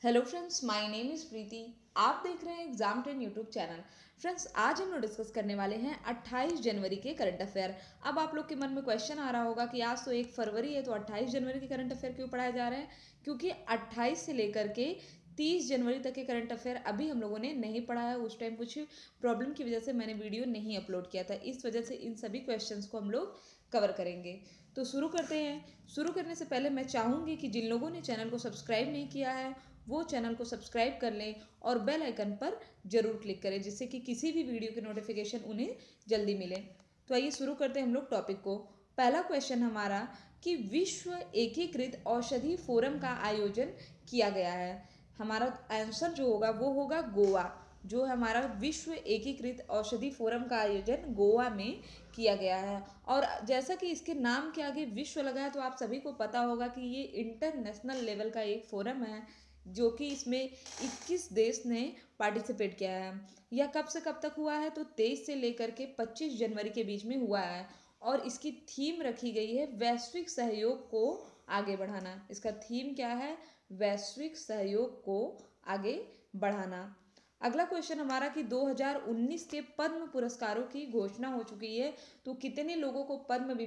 Hello friends, my name is Preeti. आप देख रहे हैं एग्जाम 10 यूट्यूब चैनल। फ्रेंड्स, आज हम लोग डिस्कस करने वाले हैं 28 जनवरी के करंट अफेयर। अब आप लोग के मन में क्वेश्चन आ रहा होगा कि आज तो 1 फरवरी है, तो 28 जनवरी के करंट अफेयर क्यों पढ़ाए जा रहे हैं? क्योंकि 28 से लेकर के 30 जनवरी तक के करंट अफेयर अभी हम लोगों ने नहीं पढ़ा है। उस टाइम कुछ प्रॉब्लम की वजह से मैंने वीडियो नहीं अपलोड किया था, इस वजह से इन सभी क्वेश्चंस को हम लोग कवर करेंगे। तो शुरू करते हैं। शुरू करने से पहले मैं चाहूँगी कि जिन लोगों ने चैनल को सब्सक्राइब नहीं किया है वो चैनल को सब्सक्राइब कर लें और बेल आइकन पर जरूर क्लिक करें, जिससे कि किसी भी वीडियो की नोटिफिकेशन उन्हें जल्दी मिले। तो आइए शुरू करते हैं हम लोग टॉपिक को। पहला क्वेश्चन हमारा कि विश्व एकीकृत औषधि फोरम का आयोजन किया गया है। हमारा आंसर जो होगा वो होगा गोवा। जो हमारा विश्व एकीकृत औषधि फोरम का आयोजन गोवा में किया गया है। और जैसा कि इसके नाम के आगे विश्व लगा है, तो आप सभी को पता होगा कि ये इंटरनेशनल लेवल का एक फोरम है, जो कि इसमें 21 देश ने पार्टिसिपेट किया है। यह कब से कब तक हुआ है? तो 23 से लेकर के 25 जनवरी के बीच में हुआ है। और इसकी थीम रखी गई है वैश्विक सहयोग को आगे बढ़ाना। इसका थीम क्या है? वैश्विक सहयोग को आगे बढ़ाना। अगला क्वेश्चन हमारा कि 2019 के पद्म पुरस्कारों की घोषणा हो चुकी है। तो कितने लोगों को पद्म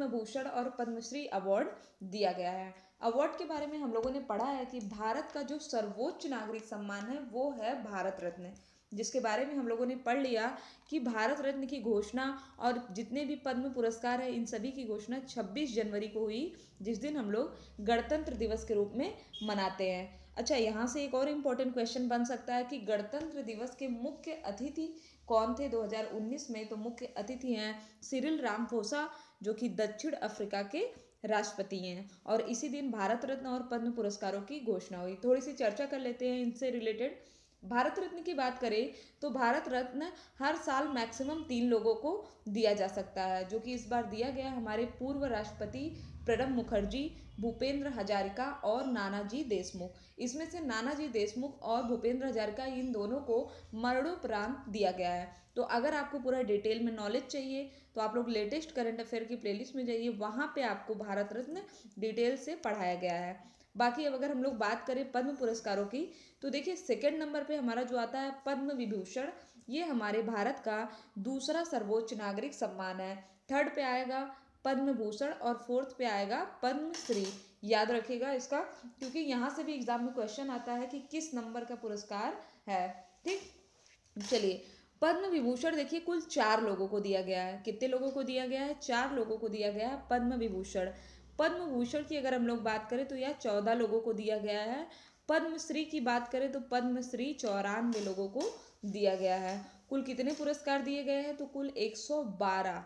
भूषण और पद्मश्री अवार्ड दिया गया है? अवार्ड के बारे में हम लोगों ने पढ़ा है कि भारत का जो सर्वोच्च नागरिक सम्मान है वो है भारत रत्न, जिसके बारे में हम लोगों ने पढ़ लिया कि भारत रत्न की घोषणा और जितने भी पद्म पुरस्कार है इन सभी की घोषणा 26 जनवरी को हुई, जिस दिन हम लोग गणतंत्र दिवस के रूप में मनाते हैं। अच्छा, यहाँ से एक और इम्पोर्टेंट क्वेश्चन बन सकता है कि गणतंत्र दिवस के मुख्य अतिथि कौन थे 2019 में? तो मुख्य अतिथि हैं सिरिल रामफोसा, जो कि दक्षिण अफ्रीका के राष्ट्रपति हैं। और इसी दिन भारत रत्न और पद्म पुरस्कारों की घोषणा हुई। थोड़ी सी चर्चा कर लेते हैं इनसे रिलेटेड। भारत रत्न की बात करें तो भारत रत्न हर साल मैक्सिमम 3 लोगों को दिया जा सकता है, जो कि इस बार दिया गया हमारे पूर्व राष्ट्रपति प्रणब मुखर्जी, भूपेंद्र हजारिका और नानाजी देशमुख। इसमें से नानाजी देशमुख और भूपेंद्र हजारिका इन दोनों को मरणोपरांत दिया गया है। तो अगर आपको पूरा डिटेल में नॉलेज चाहिए तो आप लोग लेटेस्ट करंट अफेयर की प्लेलिस्ट में जाइए, वहाँ पे आपको भारत रत्न डिटेल से पढ़ाया गया है। बाकी अब अगर हम लोग बात करें पद्म पुरस्कारों की, तो देखिए सेकंड नंबर पे हमारा जो आता है पद्म विभूषण, ये हमारे भारत का दूसरा सर्वोच्च नागरिक सम्मान है। थर्ड पे आएगा पद्म भूषण और फोर्थ पे आएगा पद्मश्री। याद रखिएगा इसका, क्योंकि यहाँ से भी एग्जाम में क्वेश्चन आता है कि किस नंबर का पुरस्कार है। ठीक, चलिए। पद्म विभूषण देखिए कुल 4 लोगों को दिया गया है। कितने लोगों को दिया गया है? 4 लोगों को दिया गया है पद्म विभूषण। पद्म भूषण की अगर हम लोग बात करें तो यह 14 लोगों को दिया गया है। पद्मश्री की बात करें तो पद्मश्री 94 लोगों को दिया गया है। कुल कितने पुरस्कार दिए गए हैं? तो कुल 112,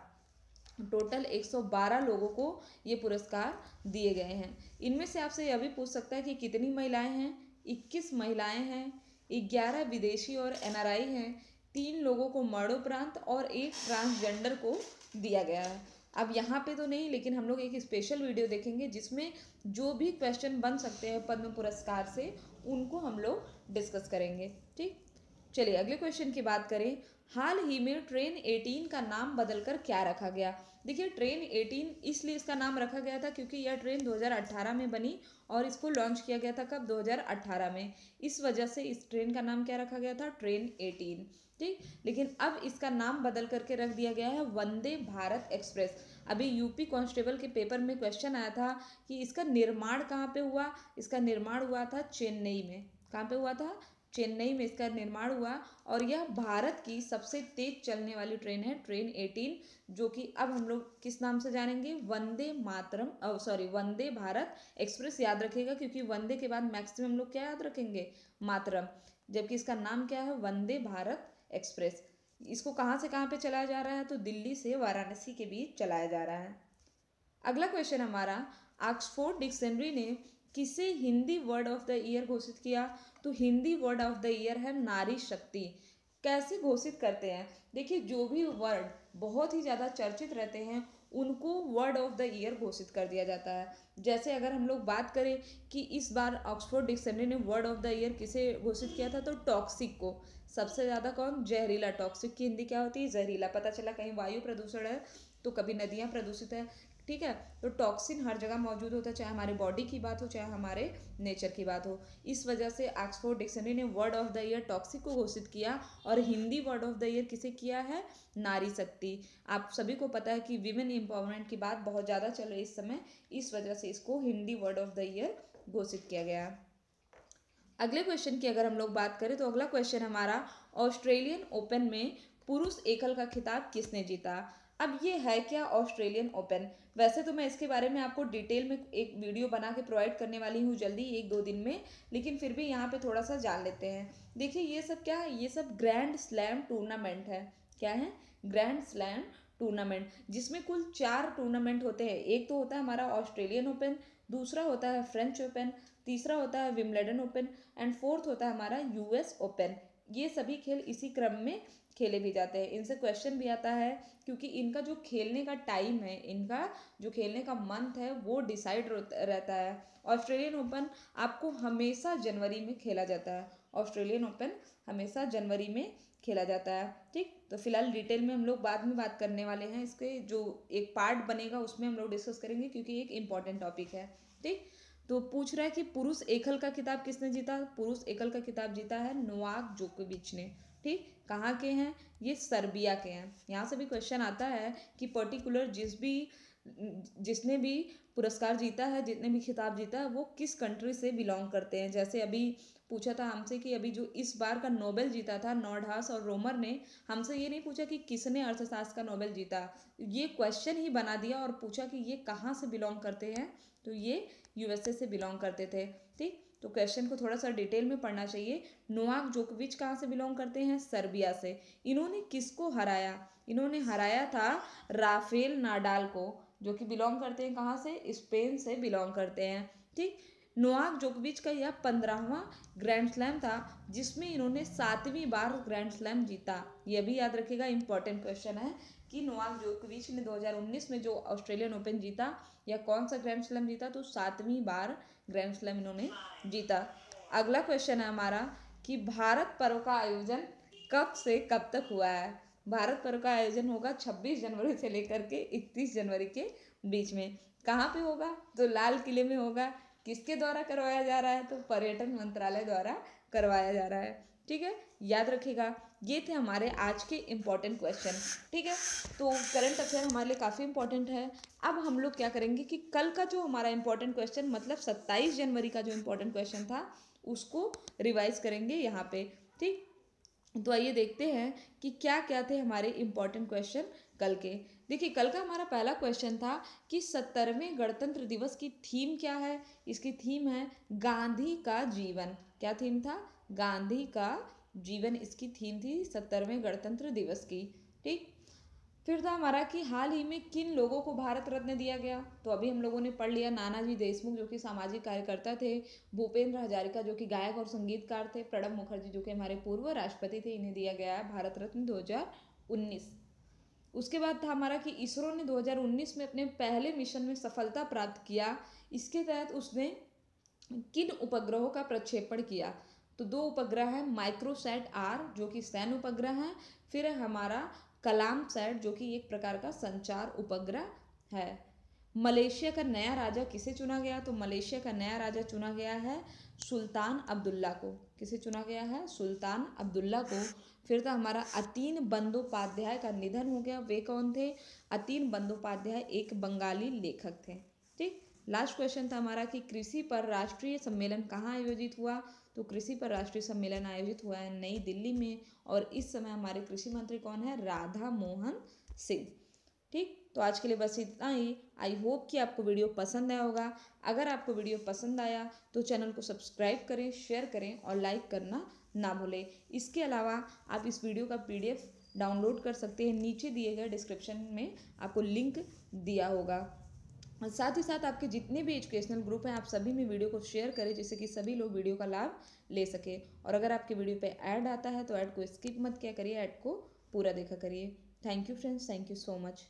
टोटल 112 लोगों को ये पुरस्कार दिए गए हैं। इनमें से आपसे यह भी पूछ सकता है कि कितनी महिलाएं हैं? 21 महिलाएं हैं, 11 विदेशी और एनआरआई हैं, 3 लोगों को मरणोपरांत और एक ट्रांसजेंडर को दिया गया है। अब यहाँ पे तो नहीं, लेकिन हम लोग एक स्पेशल वीडियो देखेंगे जिसमें जो भी क्वेश्चन बन सकते हैं पद्म पुरस्कार से उनको हम लोग डिस्कस करेंगे। ठीक, चलिए अगले क्वेश्चन की बात करें। हाल ही में ट्रेन 18 का नाम बदलकर क्या रखा गया? देखिए ट्रेन 18 इसलिए इसका नाम रखा गया था क्योंकि यह ट्रेन 2018 में बनी और इसको लॉन्च किया गया था कब? 2018 में। इस वजह से इस ट्रेन का नाम क्या रखा गया था? ट्रेन 18। ठीक, लेकिन अब इसका नाम बदल करके रख दिया गया है वंदे भारत एक्सप्रेस। अभी यूपी कांस्टेबल के पेपर में क्वेश्चन आया था कि इसका निर्माण कहाँ पे हुआ? इसका निर्माण हुआ था चेन्नई में। कहाँ पे हुआ था? चेन्नई में इसका निर्माण हुआ। और यह भारत की सबसे तेज चलने वाली ट्रेन है, ट्रेन 18, जो कि अब हम लोग किस नाम से जानेंगे? Vande Mataram, sorry Vande Bharat express. याद रखिएगा, क्योंकि वंदे के बाद मैक्सिमम लोग क्या याद रखेंगे? मातरम। जबकि इसका नाम क्या है? वंदे भारत एक्सप्रेस। इसको कहाँ से कहाँ पे चलाया जा रहा है? तो दिल्ली से वाराणसी के बीच चलाया जा रहा है। अगला क्वेश्चन हमारा, ऑक्सफोर्ड डिक्शनरी ने किसे Hindi word of the year घोषित किया? तो Hindi word of the year है नारी शक्ति। कैसे घोषित करते हैं? देखिए जो भी वर्ड बहुत ही ज़्यादा चर्चित रहते हैं उनको वर्ड ऑफ द ईयर घोषित कर दिया जाता है। जैसे अगर हम लोग बात करें कि इस बार ऑक्सफोर्ड डिक्शनरी ने वर्ड ऑफ द ईयर किसे घोषित किया था, तो टॉक्सिक को। सबसे ज़्यादा कौन? जहरीला। टॉक्सिक की हिंदी क्या होती है? जहरीला। पता चला कहीं वायु प्रदूषण है तो कभी नदियाँ प्रदूषित है, ठीक है। तो टॉक्सिन हर जगह मौजूद होता है, चाहे हमारे बॉडी की बात हो चाहे हमारे नेचर की बात हो। इस वजह से ऑक्सफोर्ड डिक्शनरी ने word of the year toxic को घोषित किया। और Hindi word of the year किसे किया है? नारी शक्ति। आप सभी को पता है कि विमेन एम्पावरमेंट की बात बहुत ज़्यादा चल रही है इस समय, इस वजह से इसको Hindi word of the year घोषित किया गया। अगले क्वेश्चन की अगर हम लोग बात करें तो अगला क्वेश्चन हमारा, ऑस्ट्रेलियन ओपन में पुरुष एकल का खिताब किसने जीता? अब ये है क्या ऑस्ट्रेलियन ओपन? वैसे तो मैं इसके बारे में आपको डिटेल में एक वीडियो बना के प्रोवाइड करने वाली हूँ जल्दी 1-2 दिन में, लेकिन फिर भी यहाँ पे थोड़ा सा जान लेते हैं। देखिए ये सब क्या है, ये सब ग्रैंड स्लैम टूर्नामेंट है। क्या है? ग्रैंड स्लैम टूर्नामेंट, जिसमें कुल 4 टूर्नामेंट होते हैं। एक तो होता है हमारा ऑस्ट्रेलियन ओपन, दूसरा होता है फ्रेंच ओपन, तीसरा होता है विम्बलडन ओपन एंड फोर्थ होता है हमारा यूएस ओपन। ये सभी खेल इसी क्रम में खेले भी जाते हैं। इनसे क्वेश्चन भी आता है क्योंकि इनका जो खेलने का टाइम है, इनका जो खेलने का मंथ है वो डिसाइड रहता है। ऑस्ट्रेलियन ओपन आपको हमेशा जनवरी में खेला जाता है। ऑस्ट्रेलियन ओपन हमेशा जनवरी में खेला जाता है। ठीक, तो फिलहाल डिटेल में हम लोग बाद में बात करने वाले हैं। इसके जो एक पार्ट बनेगा उसमें हम लोग डिस्कस करेंगे क्योंकि एक इम्पॉर्टेंट टॉपिक है। ठीक, तो पूछ रहा है कि पुरुष एकल का खिताब किसने जीता? पुरुष एकल का खिताब जीता है नोवाक जोकोविच ने। ठीक, कहाँ के हैं? ये सर्बिया के हैं। यहाँ से भी क्वेश्चन आता है कि पर्टिकुलर जिसने भी पुरस्कार जीता है, जितने भी खिताब जीता है, वो किस कंट्री से बिलोंग करते हैं। जैसे अभी पूछा था हमसे कि अभी जो इस बार का नोबेल जीता था नॉर्डहास और रोमर ने, हमसे ये नहीं पूछा कि किसने अर्थशास्त्र का नोबेल जीता, ये क्वेश्चन ही बना दिया और पूछा कि ये कहाँ से बिलोंग करते हैं, तो ये यूएसए से बिलोंग करते थे। ठीक, तो क्वेश्चन को थोड़ा सा डिटेल में पढ़ना चाहिए। नोवाक जोकोविच कहाँ से बिलोंग करते हैं? सर्बिया से। इन्होंने किसको हराया? इन्होंने हराया था राफेल नाडाल को, जो कि बिलोंग करते हैं कहाँ से? स्पेन से बिलोंग करते हैं। ठीक, नोवाक जोकोविच का यह 15वां ग्रैंड स्लैम था जिसमें इन्होंने 7वीं बार ग्रैंड स्लैम जीता। यह भी याद रखिएगा, इंपॉर्टेंट क्वेश्चन है कि नोवाक जोकोविच ने 2019 में जो ऑस्ट्रेलियन ओपन जीता या कौन सा ग्रैंड स्लैम जीता, तो 7वीं बार ग्रैंड स्लैम इन्होंने जीता। अगला क्वेश्चन है हमारा कि भारत पर्व का आयोजन कब से कब तक हुआ है? भारत पर्व का आयोजन होगा 26 जनवरी से लेकर के 31 जनवरी के बीच में। कहाँ पे होगा? तो लाल किले में होगा। किसके द्वारा करवाया जा रहा है? तो पर्यटन मंत्रालय द्वारा करवाया जा रहा है। ठीक है, याद रखिएगा। ये थे हमारे आज के इम्पोर्टेंट क्वेश्चन। ठीक है, तो करंट अफेयर हमारे लिए काफ़ी इंपॉर्टेंट है। अब हम लोग क्या करेंगे कि कल का जो हमारा इंपॉर्टेंट क्वेश्चन, मतलब 27 जनवरी का जो इंपॉर्टेंट क्वेश्चन था, उसको रिवाइज करेंगे यहाँ पे। ठीक, तो आइए देखते हैं कि क्या क्या थे हमारे इम्पोर्टेंट क्वेश्चन कल के। देखिए कल का हमारा पहला क्वेश्चन था कि 70वें गणतंत्र दिवस की थीम क्या है? इसकी थीम है गांधी का जीवन। क्या थीम था? गांधी का जीवन इसकी थीम थी 70वें गणतंत्र दिवस की। ठीक, फिर था हमारा कि हाल ही में किन लोगों को भारत रत्न दिया गया? तो अभी हम लोगों ने पढ़ लिया, नानाजी देशमुख जो कि सामाजिक कार्यकर्ता थे, भूपेंद्र हजारिका जो कि गायक और संगीतकार थे, प्रणब मुखर्जी जो कि हमारे पूर्व राष्ट्रपति थे, इन्हें दिया गया है भारत रत्न 2019। उसके बाद था हमारा कि इसरो ने 2019 में अपने पहले मिशन में सफलता प्राप्त किया। इसके तहत उसने किन उपग्रहों का प्रक्षेपण किया? तो 2 उपग्रह है, माइक्रोसैट आर जो कि सैन्य उपग्रह है, फिर है हमारा कलाम सैट जो कि एक प्रकार का संचार उपग्रह है। मलेशिया का नया राजा किसे चुना गया? तो मलेशिया का नया राजा चुना गया है सुल्तान अब्दुल्ला को। किसे चुना गया है? सुल्तान अब्दुल्ला को। फिर था हमारा अतीन बंदोपाध्याय का निधन हो गया। वे कौन थे? अतीन बंदोपाध्याय एक बंगाली लेखक थे। ठीक, लास्ट क्वेश्चन था हमारा कि कृषि पर राष्ट्रीय सम्मेलन कहाँ आयोजित हुआ? तो कृषि पर राष्ट्रीय सम्मेलन आयोजित हुआ है नई दिल्ली में, और इस समय हमारे कृषि मंत्री कौन है? राधा मोहन सिंह। ठीक, तो आज के लिए बस इतना ही। आई होप कि आपको वीडियो पसंद आया होगा। अगर आपको वीडियो पसंद आया तो चैनल को सब्सक्राइब करें, शेयर करें और लाइक करना ना भूलें। इसके अलावा आप इस वीडियो का PDF डाउनलोड कर सकते हैं, नीचे दिए गए डिस्क्रिप्शन में आपको लिंक दिया होगा। और साथ ही साथ आपके जितने भी एजुकेशनल ग्रुप हैं, आप सभी में वीडियो को शेयर करें जिससे कि सभी लोग वीडियो का लाभ ले सके। और अगर आपके वीडियो पे ऐड आता है तो ऐड को स्किप मत किया करिए, ऐड को पूरा देखा करिए। Thank you friends, thank you so much.